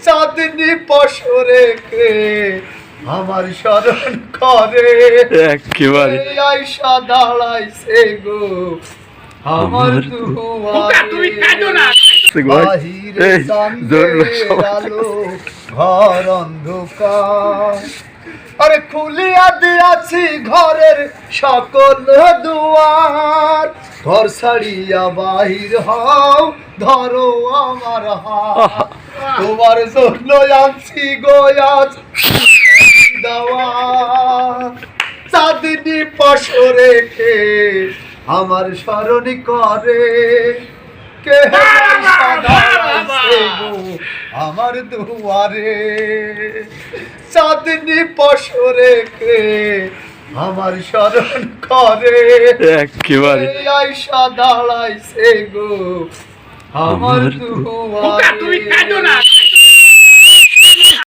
চাঁদনি পশরে কে আমার স্মরণ করে একেবারে আয়সা দাঁড়াইছে গো আমার বাহিরে চাঁদের আলো ঘর অন্ধকার আরে খুলিয়া দিয়াছি ঘরের সকল দুয়ার ঘর ছাড়িয়া বাহির হও ধরো আমার হাত তোমার জন্য আনছি গোয়াজ দেওয়া চাঁদনি পশরে কে আমার স্মরণ করে কে আমার দুয়ারে চাঁদনি পশরে কে আমার স্মরণ করে একেবারে আয়সা দাঁড়াইছে গো আমার দুয়ারে।